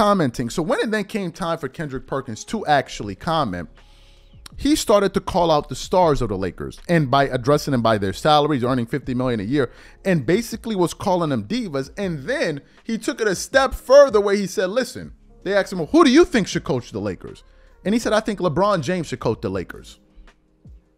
commenting. So when it then came time for Kendrick Perkins to actually comment, he started to call out the stars of the Lakers, and by addressing them by their salaries, earning $50 million a year, and basically was calling them divas. And then he took it a step further where he said, listen, they asked him, well, who do you think should coach the Lakers? And he said, I think LeBron James should coach the Lakers.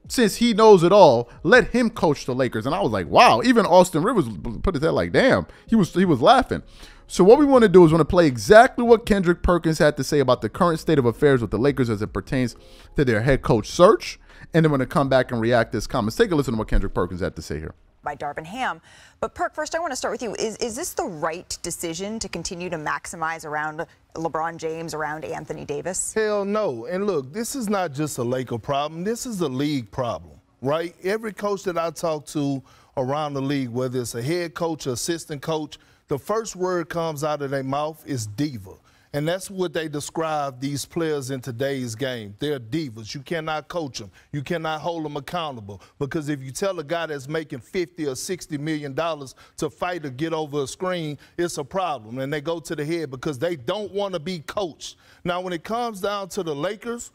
Since he knows it all, let him coach the Lakers. And I was like, wow, even Austin Rivers put his head like, damn, he was laughing. So what we want to do is want to play exactly what Kendrick Perkins had to say about the current state of affairs with the Lakers as it pertains to their head coach search. And then we're going to come back and react to his comments. Take a listen to what Kendrick Perkins had to say here. By Darvin Ham. But Perk, first I want to start with you. Is this the right decision to continue to maximize around LeBron James, around Anthony Davis? Hell no. And look, this is not just a Laker problem. This is a league problem, right? Every coach that I talk to around the league, whether it's a head coach or assistant coach, the first word comes out of their mouth is diva. And that's what they describe these players in today's game. They're divas. You cannot coach them. You cannot hold them accountable. Because if you tell a guy that's making $50 or $60 million to fight or get over a screen, it's a problem. And they go to the head because they don't want to be coached. Now, when it comes down to the Lakers,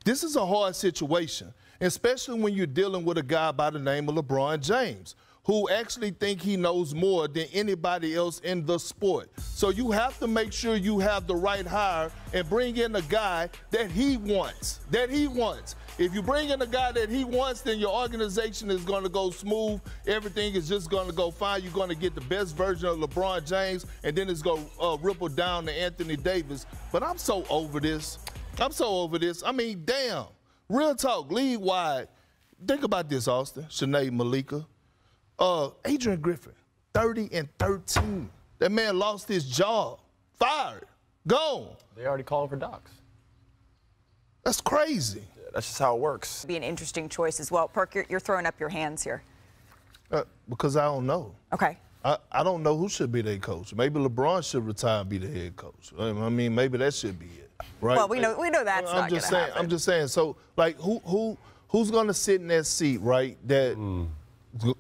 this is a hard situation, especially when you're dealing with a guy by the name of LeBron James, who actually think he knows more than anybody else in the sport. So you have to make sure you have the right hire and bring in a guy that he wants, If you bring in a guy that he wants, then your organization is going to go smooth. Everything is just going to go fine. You're going to get the best version of LeBron James, and then it's going to ripple down to Anthony Davis. But I'm so over this. I mean, damn. Real talk, league-wide. Think about this, Austin. Sinead Malika. Adrian Griffin, 30-13. That man lost his job, fired, gone. They already called for docs. That's crazy. Yeah, that's just how it works. Be an interesting choice as well. Perk, you're throwing up your hands here. Because I don't know. Okay. I don't know who should be their coach. Maybe LeBron should retire and be the head coach. I mean, maybe that should be it, right? Well, we know that's not going to happen. I'm just saying. So, like, who's going to sit in that seat, right?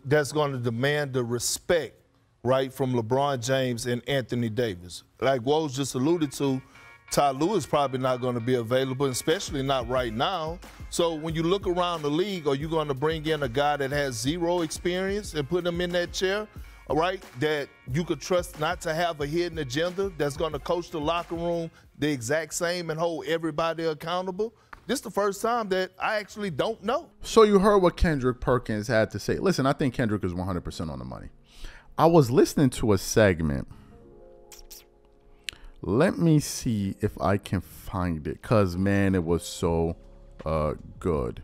That's going to demand the respect, right, from LeBron James and Anthony Davis. Like Woj just alluded to, Ty Lue probably not going to be available, especially not right now. So when you look around the league, are you going to bring in a guy that has zero experience and put him in that chair, all right, that you could trust not to have a hidden agenda, that's going to coach the locker room the exact same and hold everybody accountable? This is the first time that I actually don't know. So you heard what Kendrick Perkins had to say. Listen, I think Kendrick is 100% on the money. I was listening to a segment. Let me see if I can find it, because, man, it was so good.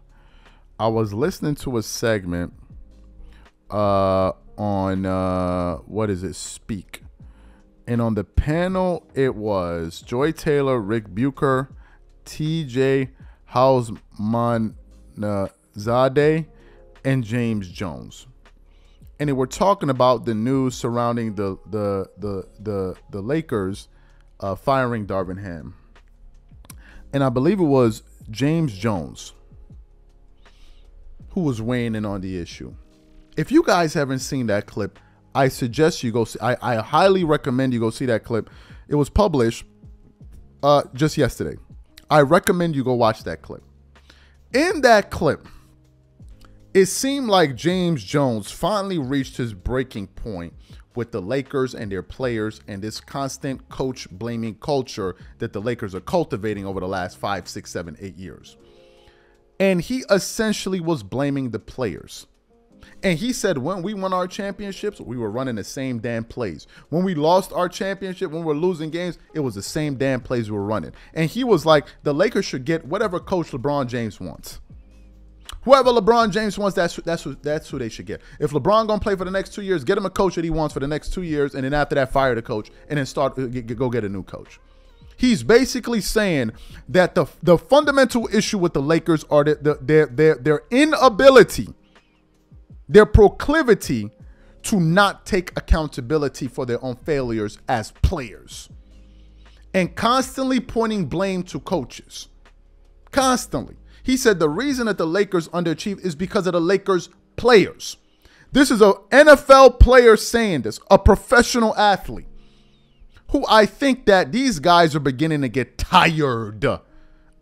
I was listening to a segment on, what is it, Speak. And on the panel, it was Joy Taylor, Rick Bucher, TJ Hausmanzadeh, and James Jones. And they were talking about the news surrounding the Lakers firing Darvin Ham. And I believe it was James Jones who was weighing in on the issue. If you guys haven't seen that clip, I suggest you go see. I highly recommend you go see that clip. It was published just yesterday. I recommend you go watch that clip. In that clip, it seemed like James Jones finally reached his breaking point with the Lakers and their players and this constant coach blaming culture that the Lakers are cultivating over the last 5, 6, 7, 8 years. And he essentially was blaming the players. And he said when we won our championships, we were running the same damn plays. When we lost our championship, when we were losing games, it was the same damn plays we were running. And he was like, the Lakers should get whatever coach LeBron James wants. Whoever LeBron James wants, that's who they should get. If LeBron gonna play for the next 2 years, get him a coach that he wants for the next 2 years, and then after that, fire the coach, and then go get a new coach. He's basically saying that the fundamental issue with the Lakers are their inability, their proclivity to not take accountability for their own failures as players, and constantly pointing blame to coaches. Constantly. He said the reason that the Lakers underachieve is because of the Lakers players. This is an NFL player saying this, a professional athlete. who I think that these guys are beginning to get tired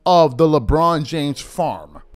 of the LeBron James farm.